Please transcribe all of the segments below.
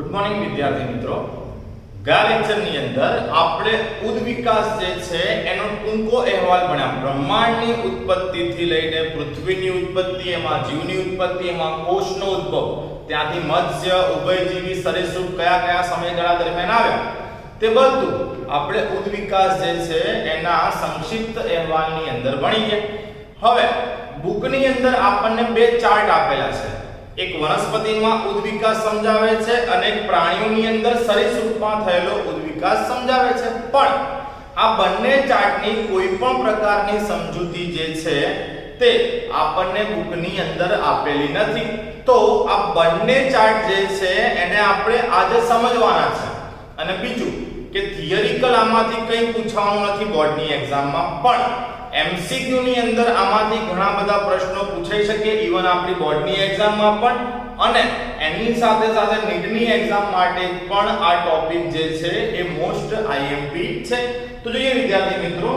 Good morning વિદ્યાર્થી મિત્રો, ગયા લેક્ચરની અંદર આપણે ઉદ્વિકાસ જે છે એનો ટૂંકો અહેવાલ ભણ્યા. બ્રહ્માંડની ઉત્પત્તિથી લઈને પૃથ્વીની ઉત્પત્તિ, એમાં જીવની ઉત્પત્તિ, એમાં કોષનો ઉદ્ભવ, ત્યાંથી મત્સ્ય, ઉભયજીવી, સરીસૃપ કયા કયા સમયગાળા દરમિયાન આવ્યા, તે બધું આપણે ઉદ્વિકાસ જે છે એના સંક્ષિપ્ત અહેવાલની અંદર ભણી ગયા. હવે બુકની અંદર આપણને બે ચાર્ટ આપેલા છે. એક વનસ્પતિમાં ઉદ્વિકાસ સમજાવે છે અને એક પ્રાણીઓની અંદર સરીસૃપમાં થયેલો ઉદ્વિકાસ સમજાવે છે. પણ આ બંને ચાર્ટની કોઈ પણ પ્રકારની સમજૂતી જે છે તે આપણને બુકની અંદર આપેલી નથી. તો આ બંને ચાર્ટ જે છે એને આપણે આજે સમજવાના છે. અને બીજું કે થિયરિકલ આમાંથી કંઈ પૂછવાનું નથી બોર્ડની એક્ઝામમાં, પણ એમસીક્યુ ની અંદર આમાંથી ઘણા બધા પ્રશ્નો પૂછાઈ શકે, ઈવન આપણી બોર્ડની એક્ઝામમાં પણ, અને એની સાથે સાથે નીટની એક્ઝામ માટે પણ આ ટોપિક જે છે એ મોસ્ટ આઈએમપી છે. તો જોઈએ વિદ્યાર્થી મિત્રો,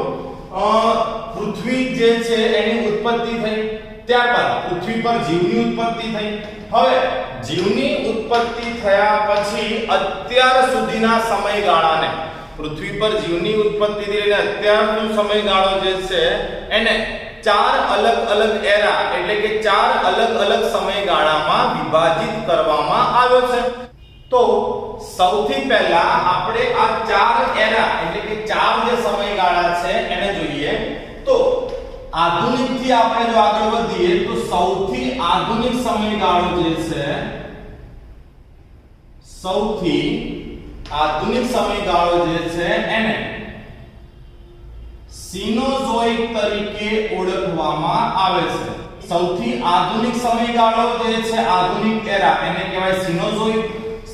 પૃથ્વી જે છે એની ઉત્પત્તિ થઈ, ત્યારબાદ પૃથ્વી પર જીવની ઉત્પત્તિ થઈ. હવે જીવની ઉત્પત્તિ થયા પછી અત્યાર સુધીના સમયગાળાને, પૃથ્વી પર જીવની ઉત્પત્તિથી લઈને અત્યારનો સમયગાળો જે છે એને ચાર અલગ અલગ એરા એટલે કે ચાર અલગ અલગ સમયગાળામાં વિભાજિત કરવામાં આવ્યો છે. તો સૌથી પહેલા આપણે આ ચાર એરા એટલે કે ચાર જે સમયગાળા છે એને જોઈએ. તો આધુનિક થી આપણે જો આગળ વધીએ તો સૌથી આધુનિક સમયગાળો જે છે, સૌથી આધુનિક સમયગાળો જે છે એને સિનોઝોઇક તરીકે ઓળખવામાં આવે છે. સૌથી આધુનિક સમયગાળો જે છે, આધુનિક એરા, એને કહેવાય સિનોઝોઇક.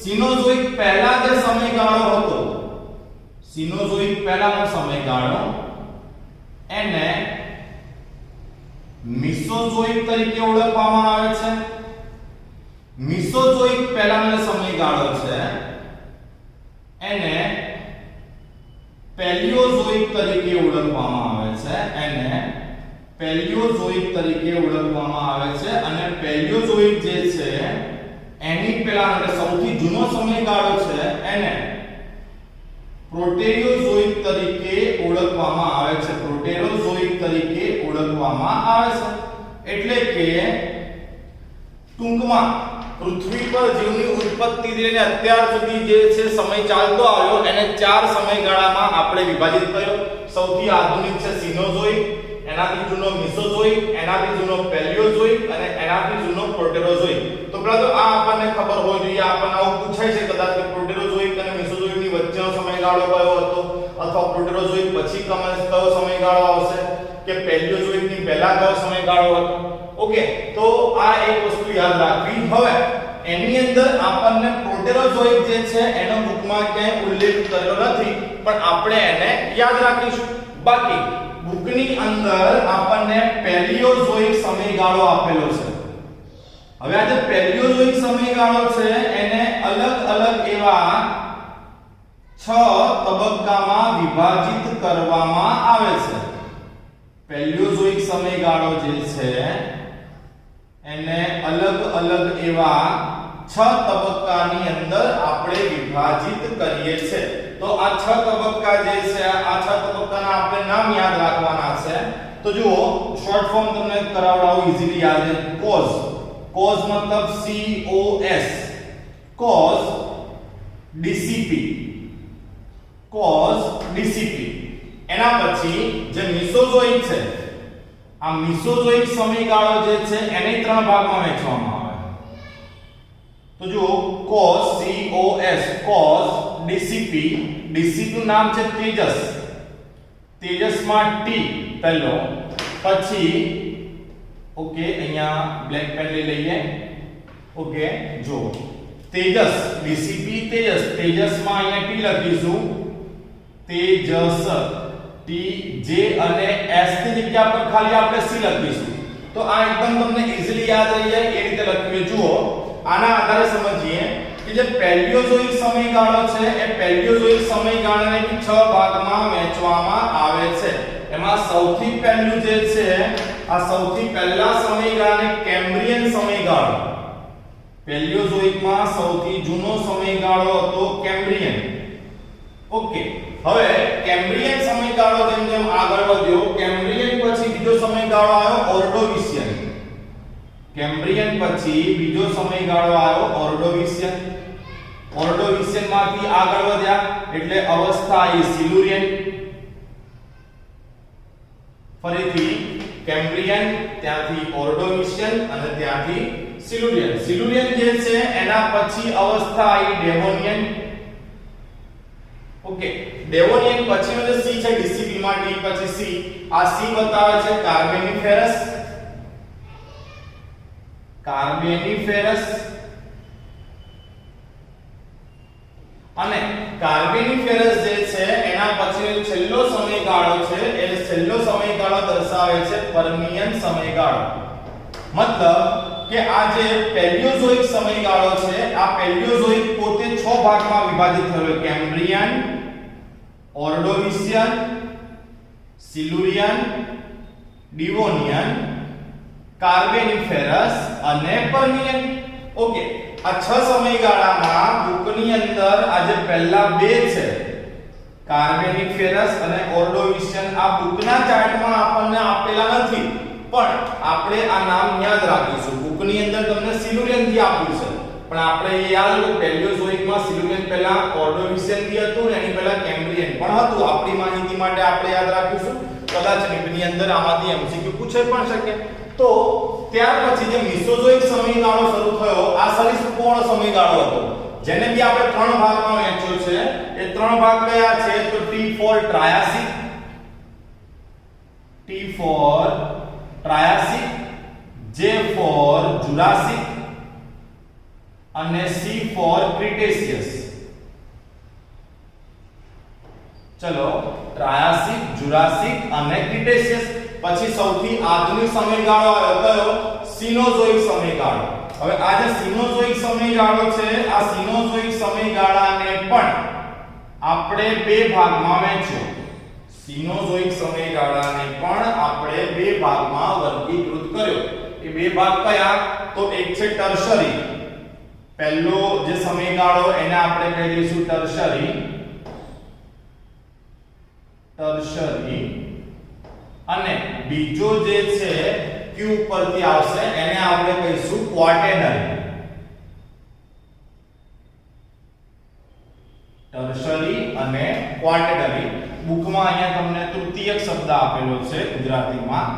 સિનોઝોઇક પહેલા જે સમયગાળો હતો, સિનોઝોઇક પહેલાનો સમયગાળો, એને મિસોઝોઇક તરીકે ઓળખવામાં આવે છે. મિસોઝોઇક પહેલાનો સમયગાળો છે એને પેલિયોઝોઇક તરીકે ઓળખવામાં આવે છે. એને પેલિયોઝોઇક તરીકે ઓળખવામાં આવે છે. અને પેલિયોઝોઇક જે છે એની પહેલા એટલે સૌથી જૂનો સમયગાળો છે એને પ્રોટેરોઝોઇક તરીકે ઓળખવામાં આવે છે. પ્રોટેરોઝોઇક તરીકે ઓળખવામાં આવે છે. એટલે કે ટૂંકમાં પૃથ્વી પર જીવની ઉત્પત્તિથી લઈને અત્યાર સુધી જે છે સમય ચાલતો આવ્યો એને ચાર સમયગાળામાં આપણે વિભાજિત કર્યો. સૌથી આધુનિક છે સિનોઝોઇક, એનાથી જૂનો મિસોઝોઇક, એનાથી જૂનો પેલિયોઝોઇક અને એનાથી જૂનો પ્રોટેરોઝોઇક. તો પેલા તો આ આપણને ખબર હોવી જોઈએ. આપણને આવું પૂછાય છે કદાચ કે પ્રોટેરોઝોઇક અને મિસોઝોઇક ની વચ્ચેનો સમયગાળો કયો હતો, અથવા પ્રોટેરોઝોઇક પછી કયો સમયગાળો આવશે, કે પેલિયોઝોઇક ની પહેલા કયો સમયગાળો હતો. ઓકે, તો આ એક વસ્તુ યાદ રાખવી. હવે એની અંદર આપણને પ્રોટેરોઝોઇક જે છે એનો બુકમાં ક્યાંય ઉલ્લેખ કરેલો નથી, પણ આપણે એને યાદ રાખીશું. બાકી બુકની અંદર આપણને પેલિયોઝોઇક સમયગાળો આપેલો છે. હવે આ જે પેલિયોઝોઇક સમયગાળો છે એને અલગ અલગ એવા 6 તબક્કામાં વિભાજિત કરવામાં આવે છે. પેલિયોઝોઇક સમયગાળો જે છે એને અલગ અલગ એવા 6 તબક્કાની અંદર આપણે વિભાજિત કરીએ છીએ. તો આ 6 તબક્કા જે છે, આ 6 તબક્કાના આપણે નામ યાદ રાખવાના છે. તો જુઓ, શોર્ટ ફોર્મ તમને કરાવડાવું ઈઝીલી યાદ છે. કોઝ, કોઝ મતલબ COS, cause DCP, cause DCP. એના પછી જે મિસોઝોઇક છે, આ મિસોઝોઇક સમયગાળો જે છે એને 3 ભાગમાં વહેંચવામાં આવે. તો જુઓ, cause COS, cause DCP, DCP નું નામ છે તેજસ, તેજસમાં T પહેલો, પછી ઓકે અહીંયા બ્લેક પેન લઈ લઈએ. ઓકે, જો તેજસ, ડીસીપી તેજસ, તેજસમાં અહીંયા T લખીશું, તેજસ, T J અને S ની જગ્યા પર ખાલી આપણે C લખીશું. તો આ એકદમ તમને ઈઝીલી યાદ રહી જાય એ રીતે લખીએ. જુઓ, આના આધારે સમજીએ કે જે પેલિયોઝોઇક સમયગાળો છે એ પેલિયોઝોઇક સમયગાળાને 6 ભાગમાં વહેંચવામાં આવે છે. એમાં સૌથી પહેલું જે છે, આ સૌથી પહેલા સમયગાળાને કેમ્બ્રિયન સમયગાળો, પેલિયોઝોઇક માં સૌથી જૂનો સમયગાળો હતો કેમ્બ્રિયન. ઓકે, હવે કેમ્બ્રિયન સમયગાળો જેમ જેમ આગળ વધ્યો, કેમ્બ્રિયન પછી બીજો સમયગાળો આવ્યો ઓર્ડોવિશિયન. કેમ્બ્રિયન પછી બીજો સમયગાળો આવ્યો ઓર્ડોવિશિયન. ઓર્ડોવિશિયન માંથી આગળ વધ્યા એટલે અવસ્થા આવી સિલ્યુરિયન. ફરીથી કેમ્બ્રિયન, ત્યાંથી ઓર્ડોવિશિયન અને ત્યાંથી સિલ્યુરિયન. સિલ્યુરિયન જે છે એના પછી અવસ્થા આવી ડેવોનિયન. ઓકે, ડેવોનિયન પછીનો જે સી છે ડીસીપી માં ડી પછી સી, આ સી બતાવે છે કાર્બેનિફેરસ. કાર્બેનિફેરસ અને કાર્બેનિફેરસ જે છે એના પછી છેલ્લો સમયગાળો છે એ છેલ્લો સમયગાળો દર્શાવે છે પર્મિયન સમયગાળો. મતલબ કે આ જે પેલિયોઝોઇક સમયગાળો છે, આ પેલિયોઝોઇક પોતે 6 ભાગમાં વિભાજિત થયો છે: કેમ્બ્રિયન, ઓર્ડોવિશિયન, સિલ્યુરિયન, ડિવોનિયન, કાર્બેનિફેરસ અને પર્મિયન. ઓકે, આ 6 સમયગાળામાં બુકની અંદર આ જે પહેલા બે છે કાર્બેનિફેરસ અને ઓર્ડોવિશિયન, આ બુકના ચાર્ટમાં આપણને આપેલા નથી, પણ આપણે આ નામ યાદ રાખીશું. બુકની અંદર તમને સિલ્યુરિયન થી આપ્યું છે, પણ આપણે એ યાદ રાખો પેલિયોઝોઇક માં સિલ્યુરિયન પહેલા ઓર્ડોવિશિયન થી હતું ને એની પહેલા કેમ્બ્રિયન પણ હતું. આપણી માહિતી માટે આપણે યાદ રાખીશું. કદાચ નીટની અંદર આમાંથી એમસીક્યુ પૂછાઈ પણ શકે. તો ત્યાર પછી જે મિસોઝોઇક સમયગાળો શરૂ થયો, આ સરીસૃપોનો સમયગાળો હતો, જેને બી આપણે 3 ભાગમાં વહેંચ્યો છે. એ 3 ભાગ કયા છે? તો T for ટ્રાયાસિક, T for ટ્રાયાસિક, J for Jurassic અને C for ક્રિટેશિયસ. ચલો, ટ્રાયાસિક, જુરાસિક અને ક્રિટેશિયસ. પછી સૌથી આધુનિક સમયગાળો આવ્યો કયો? સિનોઝોઇક સમયગાળો. હવે આ જે સિનોઝોઇક સમયગાળો છે, આ સિનોઝોઇક સમયગાળાને પણ આપણે બે ભાગમાં વહેંચ્યો. સિનોઝોઇક સમયગાળાને પણ આપણે બે ભાગમાં વર્ગીકૃત કર્યો. એ બે ભાગ કયા? તો એક છે ટર્શરી. પહેલો જે સમયગાળો એને આપણે કહી દઈશું ટર્શરી. ટર્શરી. અને બીજો જે છે ક્યુ ઉપરથી આવશે એને આપણે કહીશું ક્વાટેનરી. ટર્શરી અને ક્વાટેનરી. બુકમાં અહીંયા તમને તૃતીયક શબ્દ આપેલો છે ગુજરાતીમાં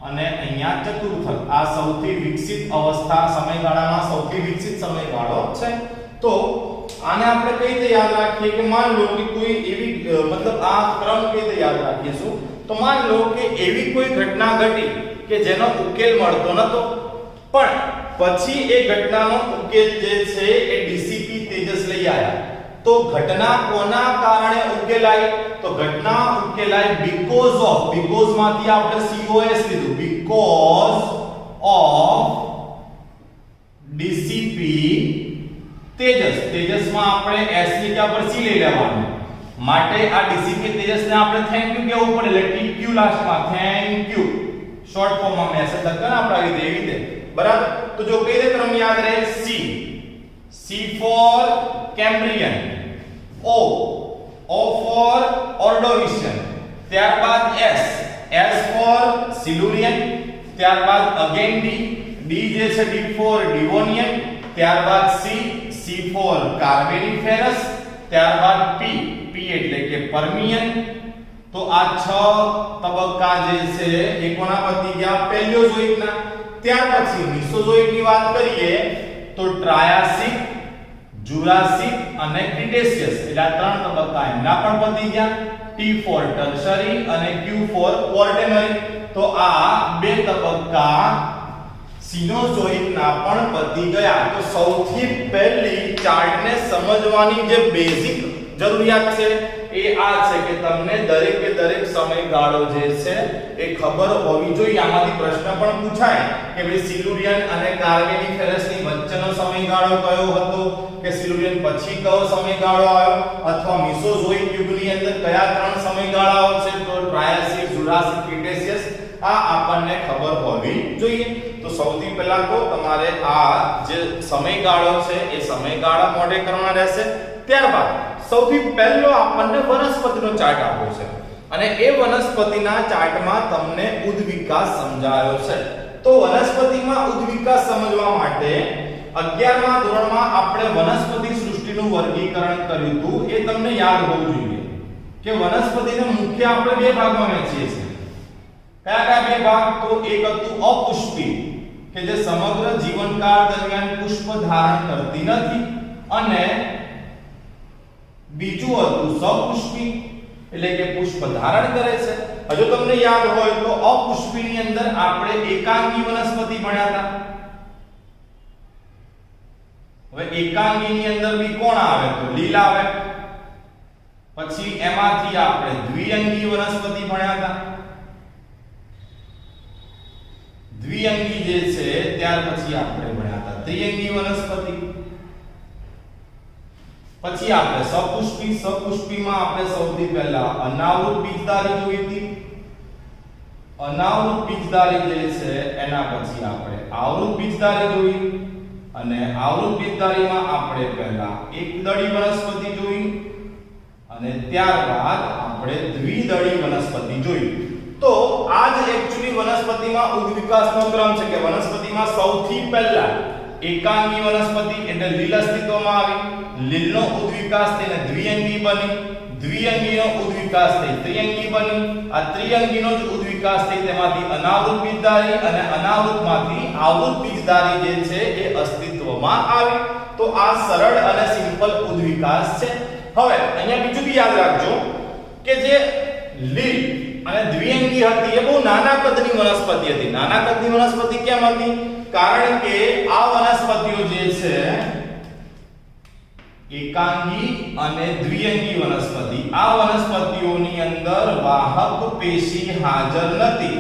અને અહીંયા ચતુર્થક. આ સૌથી વિકસિત અવસ્થા સમયગાળામાં સૌથી વિકસિત સમયગાળો છે. તો આને આપણે કઈ રીતે યાદ રાખીએ કે માન લો કે કોઈ એવી મતલબ આ ક્રમ કઈ રીતે યાદ રાખીશું? તો માન લો કે એવી કોઈ ઘટના ઘટી કે જેનો ઉકેલ મળતો નતો, પણ પછી એ ઘટનાનો ઉકેલ જે છે એ ડીસીપી તેજસ લઈ આવ્યા. તો ઘટના કોના કારણે ઉકેલાઈ? તો ઘટના ઉકેલાઈ બીકોઝ ઓફ, બીકોઝ માંથી આપણે COS લીધું, બીકોઝ ઓફ ડીસીપી તેજસ. તેજસમાં આપણે S ની જગ્યા પર C લઈ લેવાનું. માટે આ ડીસીપી તેજસને આપણે થેન્ક યુ કહેવું પડે, એટલે TQ લાસ્ટમાં થેન્ક યુ શોર્ટ ફોર્મમાં મેસેજ લખવાનું આપણે આવી દે એવી રીતે. બરાબર? તો જો કઈ રીતે ક્રમ યાદ રહે? C for કેમ્બ્રિયન, O for ઓર્ડોવિશિયન, ત્યારબાદ S for સિલ્યુરિયન, ત્યારબાદ અગેન D જે છે D for ડિવોનિયન, ત્યારબાદ C for કાર્બેનિફેરસ, ત્યારબાદ P એટલે કે પર્મિયન. તો આ 6 તબક્કા જે છે એ કોના પતી ગયા? પેલિયોઝોઇકના. ત્યાર પછી મિસોઝોઇક ની વાત કરીએ તો ટ્રાયાસિક, જુરાસિક અને ક્રિટેશિયસ, એટલે આ 3 તબક્કા એમના પણ પતી ગયા. T for ટર્શરી અને Q for ક્વોર્ટેનરી. તો આ બે તબક્કા સિનોઝોઇક ના પણ પતી ગયા. તો સૌથી પહેલી ચાર્ટને સમજવાની જે બેઝિક જરૂરિયાત છે એ આ છે કે તમને દરેકે દરેક સમયગાળો જે છે એ ખબર હોવી જોઈએ. આમાંથી પ્રશ્ન પણ પૂછાય કે ભાઈ સિલ્યુરિયન અને કાર્બેનિફેરસ ની વચ્ચેનો સમયગાળો કયો હતો, કે સિલ્યુરિયન પછી કયો સમયગાળો આવ્યો, અથવા મિસોઝોઇક યુગની અંદર કયા 3 સમયગાળાઓ છે, તો ટ્રાયાસિક, જુરાસિક, ક્રિટેશિયસ. આ આપણને ખબર હોવી જોઈએ. તો તો સૌથી પહેલા તો તમારે આ જે સમયગાળો છે એ સમયગાળા મોઢે કરવાના રહેશે। ત્યારબાદ સૌથી પહેલો આપણને વનસ્પતિનો ચાર્ટ આપ્યો છે અને એ વનસ્પતિના ચાર્ટમાં તમને ઉદ્વિકાસ સમજાયો છે। તો વનસ્પતિમાં ઉદ્વિકાસ સમજવા માટે 11મા ધોરણમાં આપણે વનસ્પતિ સૃષ્ટિનું વર્ગીકરણ કર્યું હતું। એ તમને યાદ હોવું જોઈએ કે વનસ્પતિને મુખ્ય આપણે બે ભાગમાં વહેંચીએ છીએ। કયા બે ભાગ? તો એક હતું અપુષ્પી કે જે સમગ્ર જીવનકાળ દરમિયાન પુષ્પ ધારણ કરતી નથી અને બીજું હતું સપુષ્પી એટલે કે પુષ્પ ધારણ કરે છે। હજુ તમને યાદ હોય તો અપુષ્પીની અંદર આપણે એકાંગી વનસ્પતિ ભણ્યા હતા। હવે એકાંગીની અંદર બી કોણ આવે? તો લીલ આવે। પછી એમાંથી આપણે દ્વિઅંગી વનસ્પતિ ભણ્યા હતા। દ્વિઅંગી જે છે ત્યાર પછી આપણે ભણ્યા હતા ત્રિઅંગી વનસ્પતિ। પછી આપણે સપુષ્પીમાં આપણે સૌથી પહેલા અનાવૃત બીજધારી જોઈ હતી। અનાવૃત બીજધારી જે છે એના પછી આપણે આવૃત બીજધારી જોઈ અને આવૃત બીજધારીમાં આપણે પહેલા એકદળી વનસ્પતિ જોઈ અને ત્યારબાદ આપણે દ્વિદળી વનસ્પતિ જોઈ। તો આ જ એક્ચ્યુઅલી વનસ્પતિમાં ઉદ્વિકાસનો ક્રમ છે કે વનસ્પતિમાં સૌથી પહેલા એકાંગી વનસ્પતિ એટલે લીલ અસ્તિત્વમાં આવી, લીલનો ઉદ્વિકાસ થઈને દ્વિઅંગી બની, દ્વિઅંગીનો ઉદ્વિકાસ થઈ ત્રિઅંગી બની, આ ત્રિઅંગીનો જ ઉદ્વિકાસ થઈ તેમાંથી અનાવૃત બીજધારી અને અનાવૃતમાંથી આવૃત બીજધારી જે છે એ અસ્તિત્વમાં આવી। તો આ સરળ અને સિમ્પલ ઉદ્વિકાસ છે। હવે અહીંયા બીજું બી યાદ રાખજો કે જે લીલ અને દ્વિઅંગી હતી એ બહુ નાના કદની વનસ્પતિ હતી। નાના કદની વનસ્પતિ કેમ હતી? કારણ કે આ વનસ્પતિઓ જે છે એકાંગી અને દ્વિઅંગી વનસ્પતિ, આ વનસ્પતિઓની અંદર વાહક પેશી હાજર નથી।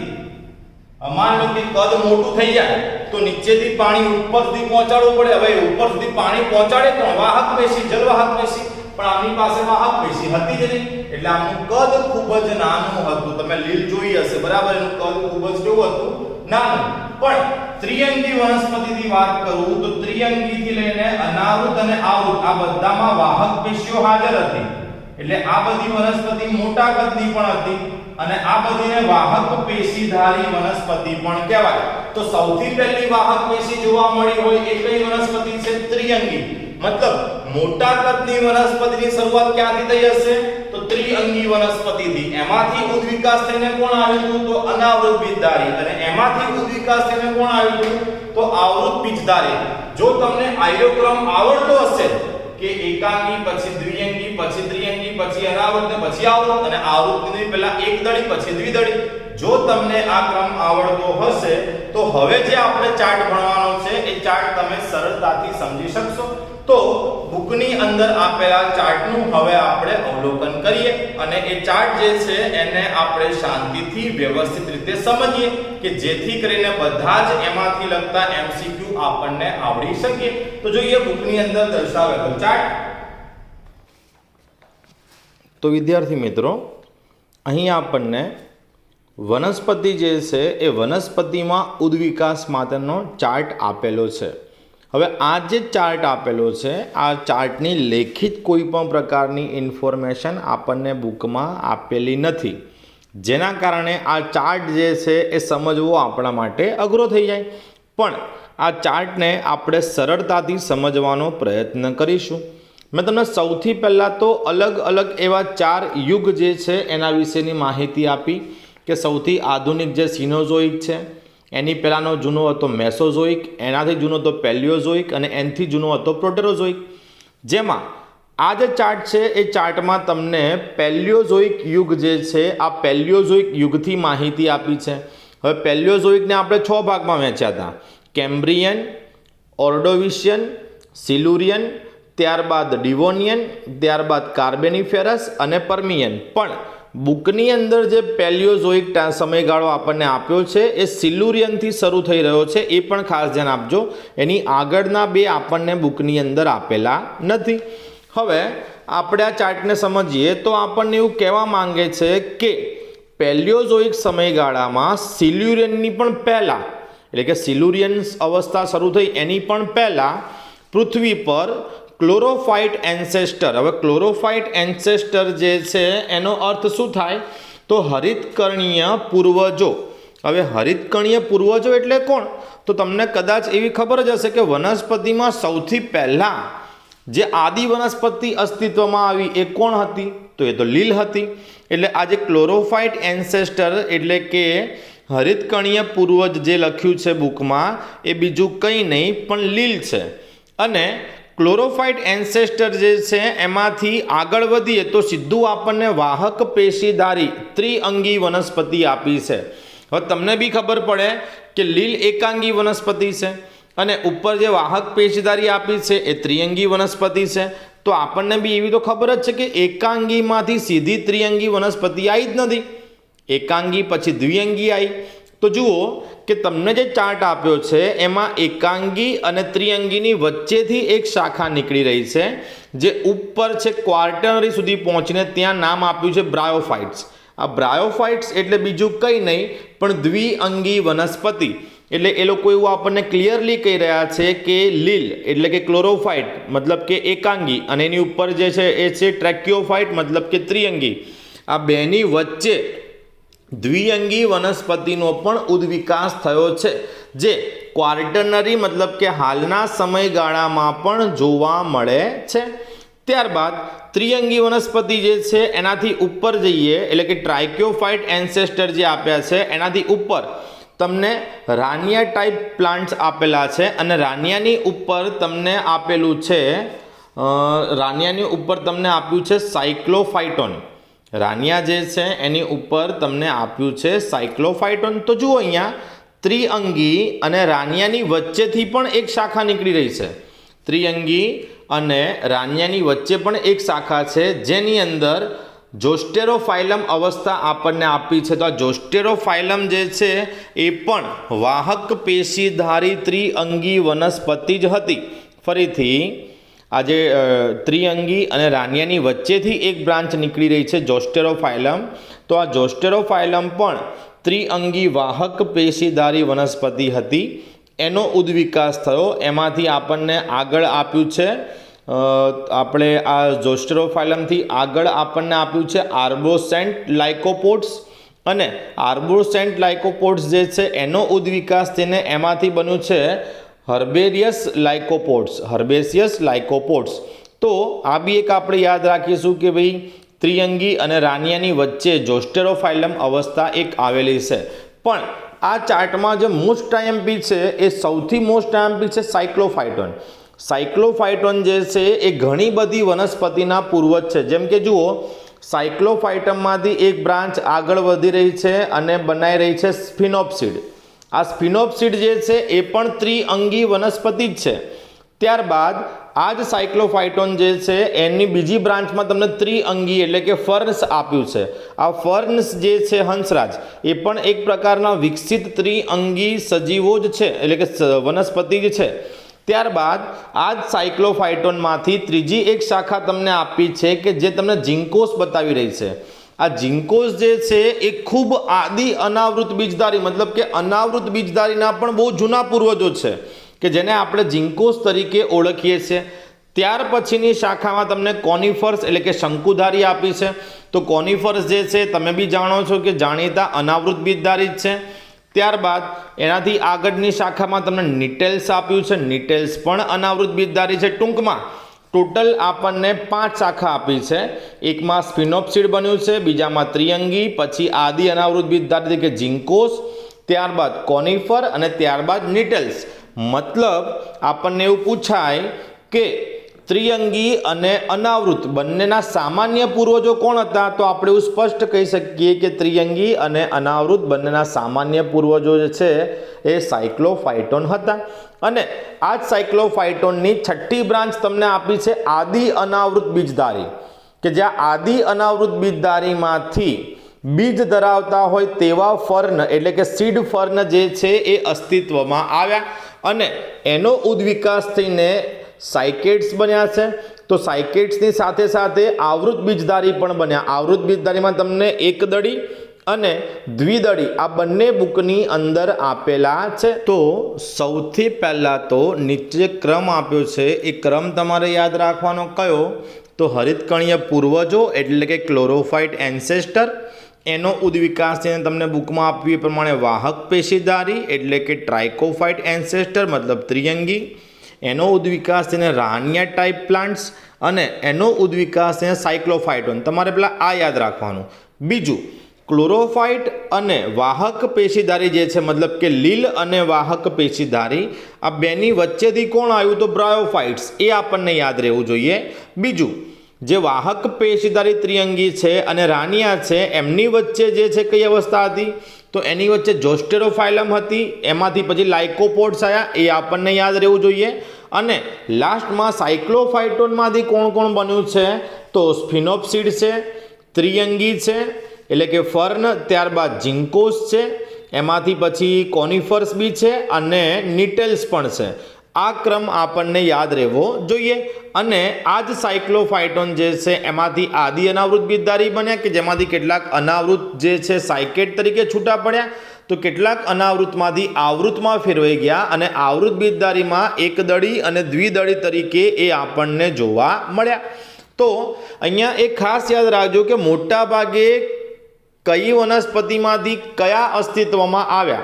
માન લો કે કદ મોટું થઈ જાય તો નીચેથી પાણી ઉપર સુધી પહોંચાડવું પડે। હવે ઉપર સુધી પાણી પહોંચાડે કોણ? વાહક પેશી, જલવાહક પેશી। પણ આમની પાસે વાહક પેશી હતી જ નહીં એટલે આમનું કદ ખૂબ જ નાનું હતું। તમે લીલ જોઈ હશે બરાબર, એનું કદ ખૂબ જ કેવું હતું? નાનું। પણ ત્રિઅંગી વનસ્પતિની વાત કરું તો ત્રિઅંગીથી લઈને અનાવૃત અને આવૃત આ બધામાં વાહક પેશીઓ હાજર હતી એટલે આ બધી વનસ્પતિ મોટા કદની પણ હતી અને આ બધીને વાહક પેશીધારી વનસ્પતિ પણ કહેવાય। તો સૌથી પહેલી વાહક પેશી જોવા મળી હોય એ કઈ વનસ્પતિ છે? ત્રિઅંગી। મતલબ મોટા કદની વનસ્પતિની શરૂઆત ક્યાંથી થઈ હશે? તો ત્રિઅંગી વનસ્પતિથી। એમાંથી ઉદ્વિકાસ થઈને કોણ આવ્યું હતું? તો અનાવૃત બીજધારી અને એમાંથી ઉદ્વિકાસ થઈને કોણ આવ્યું હતું? તો આવૃત બીજધારી। જો તમને આયોક્રમ આવડતો હશે કે એકાંગી પછી દ્વિઅંગી પછી ત્રિઅંગી પછી અનાવૃત ને પછી આવૃત અને આવૃતની પહેલા એકદળી પછી દ્વિદળી, જો તમને આ ક્રમ આવડતો હશે તો હવે જે આપણે ચાર્ટ ભણવાનો છે એ ચાર્ટ તમે સરળતાથી સમજી શકશો। તો બુકની અંદર આપેલા ચાર્ટનું હવે આપણે અવલોકન કરીએ અને એ ચાર્ટ જે છે એને આપણે શાંતિથી વ્યવસ્થિત રીતે સમજીએ કે જેથી કરીને બધા જ એમાંથી લગતા એમસીક્યુ આપણને આવડી શકે। તો જોઈએ બુકની અંદર દર્શાવેલો ચાર્ટ। તો વિદ્યાર્થી મિત્રો, અહીં આપણને વનસ્પતિ જે છે એ વનસ્પતિમાં ઉદ્વિકાસ માટેનો ચાર્ટ આપેલો છે। હવે આ જે ચાર્ટ આપેલો છે આ ચાર્ટની લેખિત કોઈ પણ પ્રકારની ઇન્ફોર્મેશન આપણને બુકમાં આપેલી નથી, જેના કારણે આ ચાર્ટ જે છે એ સમજવો આપણા માટે અઘરો થઈ જાય। પણ આ ચાર્ટને આપણે સરળતાથી સમજવાનો પ્રયત્ન કરીશું। મેં તમને સૌથી પહેલાં તો અલગ અલગ એવા 4 યુગ જે છે એના વિશેની માહિતી આપી કે સૌથી આધુનિક જે સિનોઝોઇક છે, એની પહેલાંનો જૂનો હતો મેસોઝોઇક, એનાથી જૂનો હતો પેલિયોઝોઇક અને એનાથી જૂનો હતો પ્રોટેરોઝોઇક। જેમાં આ જે ચાર્ટ છે એ ચાર્ટમાં તમને પેલિયોઝોઇક યુગ જે છે આ પેલિયોઝોઇક યુગથી માહિતી આપી છે। હવે પેલિયોઝોઇકને આપણે 6 ભાગમાં વહેંચ્યા હતા: કેમ્બ્રિયન, ઓર્ડોવિશિયન, સિલુરિયન, ત્યારબાદ ડિવોનિયન, ત્યારબાદ કાર્બેનિફેરસ અને પર્મિયન। પણ બુકની અંદર જે પેલિયોઝોઇક સમયગાળો આપણને આપ્યો છે એ સિલુરિયનથી શરૂ થઈ રહ્યો છે, એ પણ ખાસ ધ્યાન આપજો। એની આગળના 2 આપણને બુકની અંદર આપેલા નથી। હવે આપણે આ ચાર્ટને સમજીએ તો આપણને એવું કહેવા માંગે છે કે પેલિયોઝોઇક સમયગાળામાં સિલ્યુરિયનની પણ પહેલાં એટલે કે સિલ્યુરિયન અવસ્થા શરૂ થઈ એની પણ પહેલાં પૃથ્વી પર ક્લોરોફાઇટ એન્સેસ્ટર, હવે ક્લોરોફાઇટ એન્સેસ્ટર જે છે એનો અર્થ શું થાય તો હરિતકર્ણીય પૂર્વજો. હવે હરિતકર્ણીય પૂર્વજો એટલે કોણ? તો તમને કદાચ એવી ખબર જ હશે કે વનસ્પતિમાં સૌથી પહેલાં જે આદિ વનસ્પતિ અસ્તિત્વમાં આવી એ કોણ હતી? તો એ તો લીલ હતી. એટલે આ જે ક્લોરોફાઇટ એન્સેસ્ટર એટલે કે હરિતકર્ણીય પૂર્વજ જે લખ્યું છે બુકમાં એ બીજું કંઈ નહીં પણ લીલ છે. અને ક્લોરોફાઇટ એન્સેસ્ટર જે છે એમાંથી આગળ વધીએ તો સીધું આપણને વાહક પેશીધારી ત્રિઅંગી વનસ્પતિ આપી છે. હવે તમને બી ખબર પડે કે લીલ એકાંગી વનસ્પતિ છે અને ઉપર જે વાહક પેશીધારી આપી છે એ ત્રિઅંગી વનસ્પતિ છે. તો આપણને બી એવી તો ખબર જ છે કે એકાંગીમાંથી સીધી ત્રિઅંગી વનસ્પતિ આવી જ નથી, એકાંગી પછી દ્વિઅંગી આવી. તો જુઓ કે તમને જે ચાર્ટ આપ્યો છે એમાં એકાંગી અને ત્રિઅંગીની વચ્ચેથી એક શાખા નીકળી રહી છે જે ઉપર છે ક્વાર્ટનરી સુધી પહોંચીને ત્યાં નામ આપ્યું છે બ્રાયોફાઇટ્સ. આ બ્રાયોફાઇટ્સ એટલે બીજું કંઈ નહીં પણ દ્વિઅંગી વનસ્પતિ. એટલે એ લોકો એવું આપણને ક્લિયરલી કહી રહ્યા છે કે લીલ એટલે કે ક્લોરોફાઇટ મતલબ કે એકાંગી અને એની ઉપર જે છે એ છે ટ્રેક્યોફાઇટ મતલબ કે ત્રિઅંગી. આ બેની વચ્ચે દ્વિઅંગી વનસ્પતિનો પણ ઉદ્વિકાસ થયો છે જે ક્વાર્ટનરી મતલબ કે હાલના સમયગાળામાં પણ જોવા મળે છે. ત્યારબાદ ત્રિઅંગી વનસ્પતિ જે છે એનાથી ઉપર જઈએ એટલે કે ટ્રાઇક્યોફાઇટ એન્સેસ્ટર જે આપ્યા છે એનાથી ઉપર તમને રાનિયા ટાઈપ પ્લાન્ટ્સ આપેલા છે અને રાનિયાની ઉપર તમને આપેલું છે રાનિયાની ઉપર તમને આપ્યું છે સાયક્લોફાઇટોન. રાનિયા જે છે એની ઉપર તમને આપ્યું છે સાયક્લોફાઇટોન. તો જુઓ અહીંયા ત્રિઅંગી અને રાનિયાની વચ્ચેથી પણ એક શાખા નીકળી રહી છે. ત્રિઅંગી અને રાનિયાની વચ્ચે પણ એક શાખા છે જેની અંદર જોસ્ટેરોફાઇલમ અવસ્થા આપણને આપી છે. તો આ જોસ્ટેરોફાઇલમ જે છે એ પણ વાહક પેશીધારી ત્રિઅંગી વનસ્પતિ જ હતી. ફરીથી આજે ત્રિઅંગી અને રાનિયાની વચ્ચેથી એક બ્રાન્ચ નીકળી રહી છે જોસ્ટેરોફાઇલમ. તો આ જોસ્ટેરોફાઇલમ પણ ત્રિઅંગી વાહક પેશીધારી વનસ્પતિ હતી. એનો ઉદ્વિકાસ થયો. એમાંથી આપણને આગળ આપ્યું છે આપણે આ જોસ્ટેરોફાઇલમથી આગળ આપણને આપ્યું છે આર્બોસેન્ટ લાઇકોપોડ્સ અને આર્બોસેન્ટ લાઇકોપોડ્સ જે છે એનો ઉદ્વિકાસ થઈને એમાંથી બન્યું છે હર્બેરિયસ લાઇકોપોડ્સ, હર્બેસિયસ લાઇકોપોડ્સ. તો આ બી એક આપણે યાદ રાખીશું કે ભાઈ ત્રિઅંગી અને રાનિયાની વચ્ચે જોસ્ટેરોફાઇલમ અવસ્થા એક આવેલી છે. પણ આ ચાર્ટમાં જે મોસ્ટ આઈએમપી છે એ સૌથી મોસ્ટ આઈએમપી છે સાયક્લોફાઇટોન. સાયક્લોફાઇટોન જે છે એ ઘણી બધી વનસ્પતિના પૂર્વજ છે. જેમ કે જુઓ સાયક્લોફાઇટમમાંથી એક બ્રાન્ચ આગળ વધી રહી છે અને બનાવી રહી છે સ્ફિનોપ્સીડ. આ સ્ફિનોપ્સીડ જે છે એ પણ ત્રિઅંગી વનસ્પતિ જ છે. ત્યારબાદ આ જ સાયક્લોફાઇટોન જે છે એની બીજી બ્રાન્ચમાં તમને ત્રિઅંગી એટલે કે ફર્ન્સ આપ્યું છે. આ ફર્ન્સ જે છે હંસરાજ એ પણ એક પ્રકારના વિકસિત ત્રિઅંગી સજીવો જ છે એટલે કે વનસ્પતિ જ છે. ત્યારબાદ આ જ સાયક્લોફાઇટોનમાંથી ત્રીજી એક શાખા તમને આપી છે કે જે તમને ઝિંકોસ બતાવી રહી છે. આ ઝિંકોસ જે છે એ ખૂબ આદિ અનાવૃત બીજધારી મતલબ કે અનાવૃત બીજધારીના પણ બહુ જૂના પૂર્વજો છે કે જેને આપણે ઝિંકોસ તરીકે ઓળખીએ છીએ. ત્યાર પછીની શાખામાં તમને કોનિફર્સ એટલે કે શંકુધારી આપી છે. તો કોનિફર્સ જે છે તમે બી જાણો છો કે જાણીતા અનાવૃત બીજધારી જ છે. ત્યારબાદ એનાથી આગળની શાખામાં તમને નિટેલ્સ આપ્યું છે. નિટેલ્સ પણ અનાવૃત બીજધારી છે. ટૂંકમાં ટોટલ આપણને 5 શાખા આપી છે. એકમાં સ્ફિનોપ્સીડ બન્યું છે, બીજામાં ત્રિઅંગી, પછી આદિ અનાવૃત બીજધારી કે ઝિંકોસ, ત્યારબાદ કોનિફર અને ત્યારબાદ નિટેલ્સ. મતલબ આપણને એવું પૂછાય કે ત્રિઅંગી અને અનાવૃત બંનેના સામાન્ય પૂર્વજો કોણ હતા? તો આપણે એવું સ્પષ્ટ કહી શકીએ કે ત્રિઅંગી અને અનાવૃત બંનેના સામાન્ય પૂર્વજો જે છે એ સાયક્લોફાઇટોન હતા. અને આ જ સાયક્લોફાઇટોનની છઠ્ઠી બ્રાન્ચ તમને આપી છે આદિ અનાવૃત બીજધારી કે જ્યાં આદિ અનાવૃત બીજધારીમાંથી બીજ ધરાવતા હોય તેવા ફર્ન એટલે કે સીડ ફર્ન જે છે એ અસ્તિત્વમાં આવ્યા અને એનો ઉદ્વિકાસ થઈને સાયકેટ્સ બન્યા છે. તો સાયકેટ્સની સાથે સાથે આવૃત બીજધારી પણ બન્યા. આવૃત બીજધારીમાં તમને એકદળી અને દ્વિદળી આ બંને બુકની અંદર આપેલા છે। તો સૌથી પહેલાં તો નીચે ક્રમ આપ્યો છે એ ક્રમ તમારે યાદ રાખવાનો કયો, તો હરિતકણીય પૂર્વજો એટલે કે ક્લોરોફાઇટ એન્સેસ્ટર, એનો ઉદ્વિકાસ તમને બુકમાં આપ્યું એ પ્રમાણે વાહક પેશીધારી એટલે કે ટ્રાઇકોફાઇટ એન્સેસ્ટર મતલબ ત્રિઅંગી, એનો ઉદ્વિકાસ તેને રાનિયા ટાઈપ પ્લાન્ટ્સ અને એનો ઉદ્વિકાસ તેને સાયક્લોફાઇટોન, તમારે પેલા આ યાદ રાખવાનું। બીજું ક્લોરોફાઇટ અને વાહક પેશીધારી જે છે મતલબ કે લીલ અને વાહક પેશીધારી આ બેની વચ્ચેથી કોણ આવ્યું, તો બ્રાયોફાઇટ્સ, એ આપણને યાદ રહેવું જોઈએ। બીજું જે વાહક પેશીધારી ત્રિઅંગી છે અને રાનિયા છે એમની વચ્ચે જે છે કઈ અવસ્થા હતી, તો એની વચ્ચે જોસ્ટેરોફાઇલમ હતી, એમાંથી પછી લાઇકોપોડ્સ આવ્યા, એ આપણને યાદ રહેવું જોઈએ। અને લાસ્ટમાં સાયક્લોફાઇટોનમાંથી કોણ કોણ બન્યું છે, તો સ્ફિનોપ્સીડ છે, ત્રિઅંગી છે એટલે કે ફર્ન, ત્યારબાદ જિંકોસ છે, એમાંથી પછી કોનિફર્સ બી છે અને નિટેલ્સ પણ છે। આ ક્રમ આપણને યાદ રહેવો જોઈએ। અને આ જ સાયક્લોફાઇટોન જે છે એમાંથી આદિ અનાવૃત બીજધારી બન્યા કે જેમાંથી કેટલાક અનાવૃત જે છે સાયકેટ તરીકે છૂટા પડ્યા, તો કેટલાક અનાવૃતમાંથી આવૃતમાં ફેરવાઈ ગયા અને આવૃત બીજધારીમાં એકદળી અને દ્વિદળી તરીકે એ આપણને જોવા મળ્યા। તો અહીંયા એક ખાસ યાદ રાખજો કે મોટા ભાગે કઈ વનસ્પતિમાંથી કયા અસ્તિત્વમાં આવ્યા,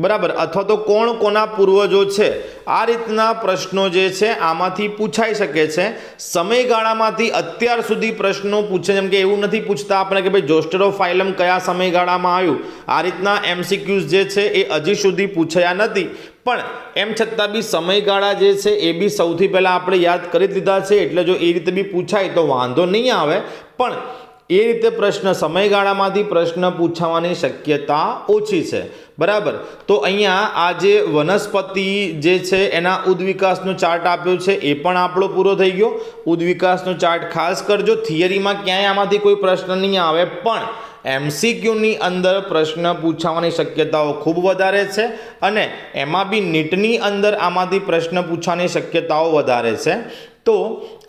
બરાબર, અથવા તો કોણ કોના પૂર્વજો છે, આ રીતના પ્રશ્નો જે છે આમાંથી પૂછાઈ શકે છે। સમયગાળામાંથી અત્યાર સુધી પ્રશ્નો પૂછે, જેમ કે એવું નથી પૂછતા આપણે કે ભાઈ જોસ્ટેરોફાઇલમ કયા સમયગાળામાં આવ્યું, આ રીતના એમસીક્યુઝ જે છે એ હજી સુધી પૂછાયા નથી। પણ એમ છતાં બી સમયગાળા જે છે એ બી સૌથી પહેલાં આપણે યાદ કરી દીધા છે, એટલે જો એ રીતે બી પૂછાય તો વાંધો નહીં આવે। પણ એ રીતે પ્રશ્ન સમયગાળામાંથી પ્રશ્ન પૂછાવાની શક્યતા ઓછી છે, બરાબર। તો અહીંયા આ જે વનસ્પતિ જે છે એના ઉદ્વિકાસનો ચાર્ટ આપ્યો છે એ પણ આપણો પૂરો થઈ ગયો। ઉદ્વિકાસનો ચાર્ટ ખાસ કરજો, થિયરીમાં ક્યાંય આમાંથી કોઈ પ્રશ્ન નહીં આવે, પણ એમસીક્યુની અંદર પ્રશ્ન પૂછાવાની શક્યતાઓ ખૂબ વધારે છે અને એમાં બી નીટની અંદર આમાંથી પ્રશ્ન પૂછવાની શક્યતાઓ વધારે છે। તો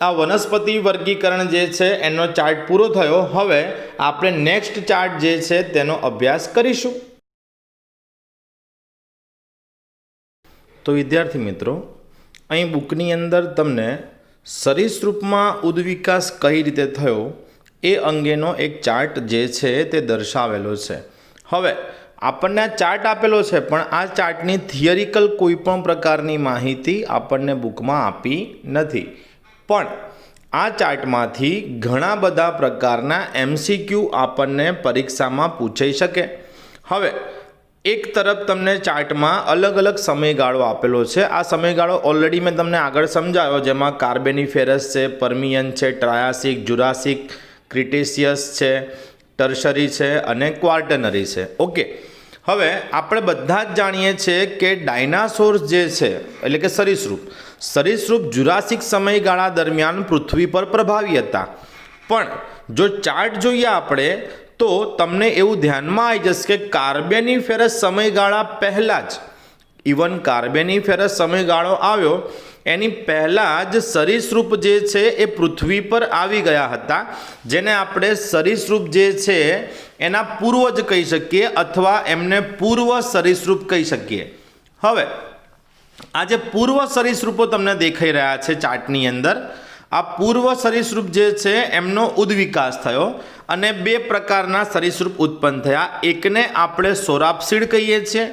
આ વનસ્પતિ વર્ગીકરણ જે છે એનો ચાર્ટ પૂરો થયો। હવે આપણે નેક્સ્ટ ચાર્ટ જે છે તેનો અભ્યાસ કરીશું। તો વિદ્યાર્થી મિત્રો, અહીં બુકની અંદર તમને સરીસૃપમાં ઉદ્વિકાસ કઈ રીતે થયો એ અંગેનો એક ચાર્ટ જે છે તે દર્શાવેલો છે। હવે આપણને આ ચાર્ટ આપેલો છે પણ આ ચાર્ટની થિયરિકલ કોઈ પણ પ્રકારની માહિતી આપણને બુકમાં આપી નથી, પણ આ ચાર્ટમાંથી ઘણા બધા પ્રકારના એમસીક્યુ આપણને પરીક્ષામાં પૂછાઈ શકે। હવે એક તરફ તમને ચાર્ટમાં અલગ અલગ સમયગાળો આપેલો છે। આ સમયગાળો ઓલરેડી મેં તમને આગળ સમજાવ્યો, જેમાં કાર્બેનિફેરસ છે, પર્મિયન છે, ટ્રાયાસિક, જુરાસિક, ક્રિટેશિયસ છે, ટર્શરી છે અને ક્વાર્ટનરી છે। ઓકે, હવે આપણે બધા જ જાણીએ છીએ કે ડાયનાસોર્સ જે છે એટલે કે સરીસૃપ જુરાસિક સમયગાળા દરમિયાન પૃથ્વી પર પ્રભાવી હતા। પણ જો ચાર્ટ જોઈએ આપણે તો તમને એવું ધ્યાનમાં આવી જશે કે કાર્બેનિફેરસ સમયગાળા પહેલાં જ, ઇવન કાર્બેનિફેરસ સમયગાળો આવ્યો એની પહેલાં જ સરીસૃપ જે છે એ પૃથ્વી પર આવી ગયા હતા, જેને આપણે સરીસૃપ જે છે એના પૂર્વજ કહી શકીએ અથવા એમને પૂર્વ સરીસૃપ કહી શકીએ। હવે આ જે પૂર્વ સરીસૃપો તમને દેખાઈ રહ્યા છે ચાર્ટની અંદર, આ પૂર્વ સરીસૃપ જે છે એમનો ઉદ્વિકાસ થયો અને બે પ્રકારના સરીસૃપ ઉત્પન્ન થયા। એકને આપણે સોરાપ્સિડ કહીએ છીએ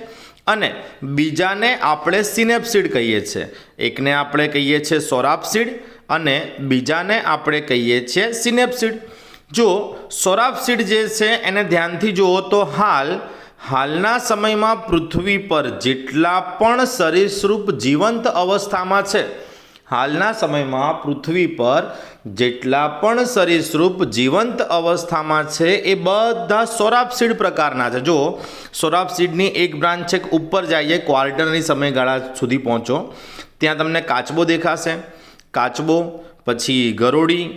અને બીજાને આપણે સિનેપ્સિડ કહીએ છીએ। એકને આપણે કહીએ છીએ સોરાપ્સિડ અને બીજાને આપણે કહીએ છીએ સિનેપ્સિડ। જો સોરાપ્સિડ જે છે એને ધ્યાનથી જુઓ તો હાલના સમયમાં પૃથ્વી પર જેટલા પણ સરીસૃપ જીવંત અવસ્થામાં છે, હાલના સમયમાં પૃથ્વી પર જેટલા પણ સરીસૃપ જીવંત અવસ્થામાં છે એ બધા સોરાપ્સિડ પ્રકારના છે। જો સોરાપ્સિડની એક બ્રાન્ચ છે, ઉપર જઈએ ક્વાર્ટનરી સમયગાળા સુધી પહોંચો, ત્યાં તમને કાચબો દેખાશે, કાચબો પછી ગરોળી,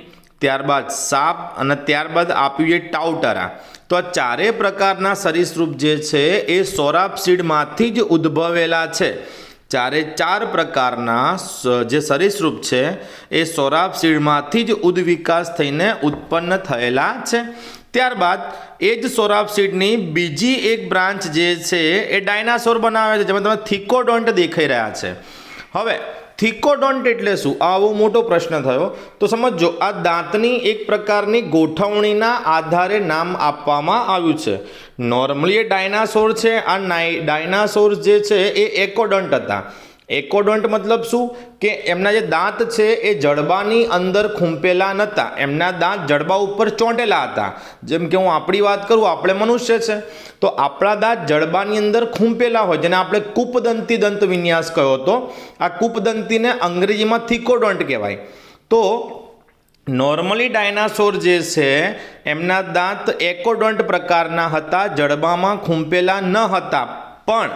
ત્યારબાદ સાપ અને ત્યારબાદ આપ્યું એ ટાઉટરા। તો આ ચારેય પ્રકારના સરીસૃપ જે છે એ સોરાપ્સિડમાંથી જ ઉદ્ભવેલા છે। ચારે ચાર પ્રકારના જે સરીસૃપ છે એ સોરાપ્સિડમાંથી જ ઉદ્વિકાસ થઈને ઉત્પન્ન થયેલા છે। ત્યારબાદ એ જ સોરાબસીડની બીજી એક બ્રાન્ચ જે છે એ ડાયનાસોર બનાવે છે, જેમાં તમે થિકોડોન્ટ દેખાઈ રહ્યા છે. હવે થિકોડોન્ટ એટલે શું? આવો મોટો પ્રશ્ન થયો. તો સમજો, આ દાંતની એક પ્રકારની ગોઠવણીના આધારે નામ આપવામાં આવ્યું છે. નોર્મલી એ ડાયનાસોર છે. આ ડાયનાસોર જે છે એ એકોડોન્ટ હતા. એકોડોન્ટ મતલબ શું? કે એમના જે દાંત છે એ જડબાની અંદર ખૂંપેલા નહોતા, એમના દાંત જડબા ઉપર ચોંટેલા હતા. જેમ કે હું આપણી વાત કરું, આપણે મનુષ્ય છે તો આપણા દાંત જડબાની અંદર ખૂંપેલા હોય, જેને આપણે કૂપદંતી દંત વિન્યાસ કહ્યો હતો. આ કૂપદંતીને અંગ્રેજીમાં થિકોડોન્ટ કહેવાય. તો નોર્મલી ડાયનાસોર જે છે એમના દાંત એકોડોન્ટ પ્રકારના હતા, જડબામાં ખૂંપેલા ન હતા. પણ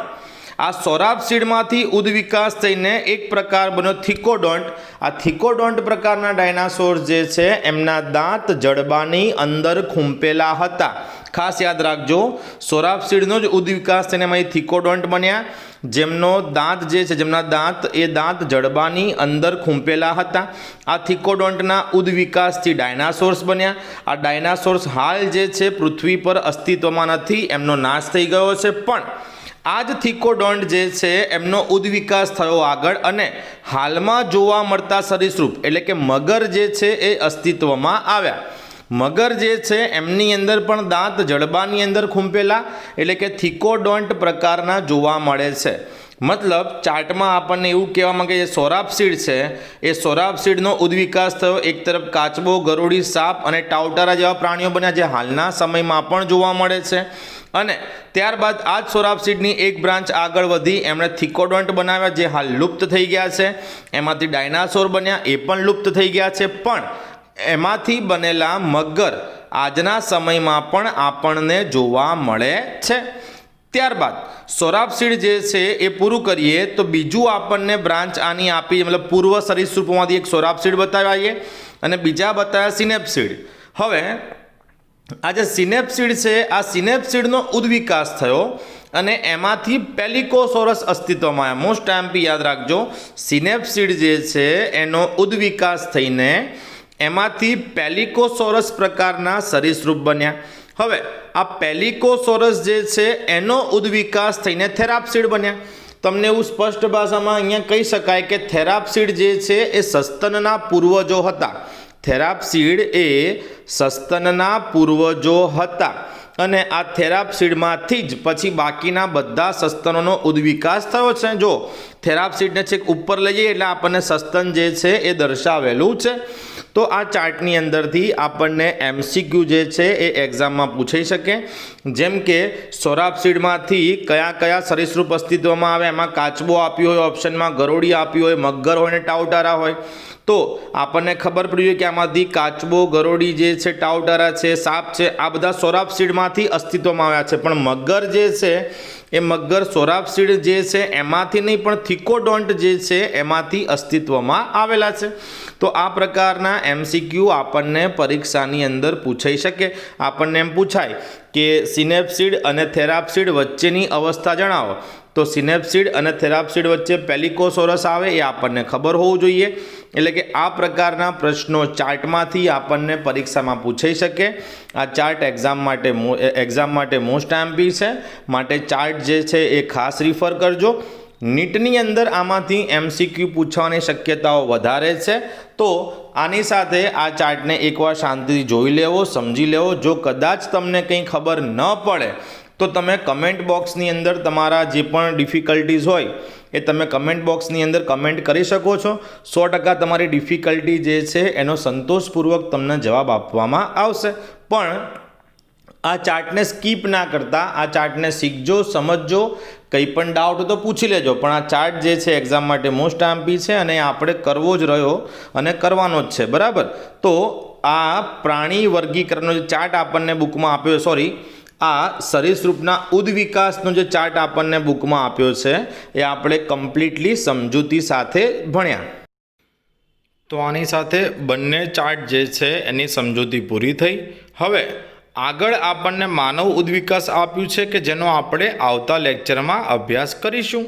આ સોરાબસીડમાંથી ઉદ્વિકાસ થઈને એક પ્રકાર બન્યો થિકોડોન્ટ. આ થિકોડોન્ટ પ્રકારના ડાયનાસોર જે છે એમના દાંત જડબાની અંદર ખૂંપેલા હતા. ખાસ યાદ રાખજો, સોરાબસીડનો જ ઉદ્વિકાસ થઈને એમાં થિકોડોન્ટ બન્યા, જેમનો દાંત જે છે, જેમના દાંત એ દાંત જડબાની અંદર ખૂંપેલા હતા. આ થિકોડોન્ટના ઉદ્વિકાસથી ડાયનાસોર્સ બન્યા. આ ડાયનાસોર્સ હાલ જે છે પૃથ્વી પર અસ્તિત્વમાં નથી, એમનો નાશ થઈ ગયો છે. પણ આ જ થિકોડોન્ટ જે છે એમનો ઉદ્વિકાસ થયો આગળ, અને હાલમાં જોવા મળતા સરીસૃપ એટલે કે મગર જે છે એ અસ્તિત્વમાં આવ્યા. મગર જે છે એમની અંદર પણ દાંત જડબાની અંદર ખૂંપેલા એટલે કે થિકોડોન્ટ પ્રકારના જોવા મળે છે. મતલબ ચાર્ટમાં આપણને એવું કહેવામાં કે જે સોરાબસીડ છે એ સોરાબસીડનો ઉદ્વિકાસ થયો. એક તરફ કાચબો, ગરોળી, સાપ અને ટાઉટારા જેવા પ્રાણીઓ બન્યા, જે હાલના સમયમાં પણ જોવા મળે છે. અને ત્યારબાદ આ જ સોરાબસીડની એક બ્રાન્ચ આગળ વધી, એમણે થિકોડોન્ટ બનાવ્યા, જે હાલ લુપ્ત થઈ ગયા છે. એમાંથી ડાયનાસોર બન્યા, એ પણ લુપ્ત થઈ ગયા છે. પણ એમાંથી બનેલા મગર આજના સમયમાં પણ આપણને જોવા મળે છે. ત્યારબાદ સોરાબસીડ જે છે એ પૂરું કરીએ તો બીજું આપણને બ્રાન્ચ આની આપી, મતલબ પૂર્વ સરીસૃપોમાંથી એક સોરાબસીડ બતાવીએ અને બીજા બતાવ્યા સિનેપ્સીડ. હવે આ જે સિનેપ્સીડ છે, આ સિનેપ્સીડનો ઉદ્વિકાસ થયો અને એમાંથી પેલિકોસોરસ અસ્તિત્વમાં આવ્યા. મોસ્ટ ટાઈમથી યાદ રાખજો, સિનેપ્સીડ જે છે એનો ઉદ્વિકાસ થઈને એમાંથી પેલિકોસોરસ પ્રકારના સરીસૃપ બન્યા. હવે આ પેલિકોસોરસ જે છે એનો ઉદ્વિકાસ થઈને થેરાપ્સીડ બન્યા. તમને એવું સ્પષ્ટ ભાષામાં અહીંયા કહી શકાય કે થેરાપ્સીડ જે છે એ સસ્તનના પૂર્વજો હતા. થેરાપ્સીડ એ સસ્તનના પૂર્વજો હતા અને આ થેરાપ્સીડમાંથી જ પછી બાકીના બધા સસ્તનોનો ઉદ્વિકાસ થયો છે. જો થેરાપ્સીડને છેક ઉપર લઈ જઈએ એટલે આપણને સસ્તન જે છે એ દર્શાવેલું છે. તો આ ચાર્ટની અંદરથી આપણને MCQ જે છે એ એક્ઝામમાં પૂછાઈ શકે. જેમ કે સોરાબસીડમાંથી કયા કયા સરીસૃપ અસ્તિત્વમાં આવે, એમાં કાચબો આપ્યો હોય ઓપ્શનમાં, ગરોળી આપ્યું હોય, મગર હોય ને ટાઉટારા હોય. તો આપણને ખબર પડી હોય કે આમાંથી કાચબો, ગરોળી જે છે, ટાઉટારા છે, સાપ છે, આ બધા સોરાબસીડમાંથી અસ્તિત્વમાં આવ્યા છે. પણ મગર જે છે એ મગર સોરાબસીડ જે છે એમાંથી નહીં, પણ થિકોડોન્ટ જે છે એમાંથી અસ્તિત્વમાં આવેલા છે. તો આ પ્રકારના MCQ આપણને પરીક્ષાની અંદર પૂછાઈ શકે. આપણને એમ પૂછાય કે સિનેપ્સીડ અને થેરાપ્સીડ વચ્ચેની અવસ્થા જણાવો, તો સિનેપ્સીડ અને થેરાપ્સીડ વચ્ચે પેલિકોસોરસ આવે એ આપણને ખબર હોવું જોઈએ. એટલે કે આ પ્રકારના પ્રશ્નો ચાર્ટમાંથી આપણને પરીક્ષામાં પૂછાઈ શકે. આ ચાર્ટ એક્ઝામ માટે મોસ્ટ એમ્પી છે, માટે ચાર્ટ જે છે એ ખાસ રિફર કરજો. નીટની અંદર આમાંથી MCQ પૂછવાની શક્યતાઓ વધારે છે. તો આની સાથે આ ચાર્ટને એકવાર શાંતિથી જોઈ લેવો, સમજી લેવો. જો કદાચ તમને કંઈ ખબર ન પડે તો તમે કમેન્ટ બોક્સની અંદર તમારા જે પણ ડિફિકલ્ટીઝ હોય એ તમે કમેન્ટ બોક્સની અંદર કમેન્ટ કરી શકો છો. 100% તમારી ડિફિકલ્ટી જે છે એનો સંતોષપૂર્વક તમને જવાબ આપવામાં આવશે. પણ આ ચાર્ટને સ્કીપ ના કરતા આ ચાર્ટને શીખજો, સમજજો. કંઈ પણ ડાઉટ તો પૂછી લેજો, પણ આ ચાર્ટ જે છે એક્ઝામ માટે મોસ્ટ એમ્પી છે અને આપણે કરવો જ રહ્યો અને કરવાનો જ છે. બરાબર. તો આ પ્રાણી વર્ગીકરણનો જે ચાર્ટ આપણને બુકમાં આપ્યો, આ સરીસૃપના ઉદ્વિકાસનો જે ચાર્ટ આપણને બુકમાં આપ્યો છે એ આપણે કમ્પ્લીટલી સમજૂતી સાથે ભણ્યા. તો આની સાથે બંને ચાર્ટ જે છે એની સમજૂતી પૂરી થઈ. હવે આગળ આપણને માનવ ઉદ્વિકાસ આપ્યું છે કે જેનો આપણે આવતા લેક્ચરમાં અભ્યાસ કરીશું.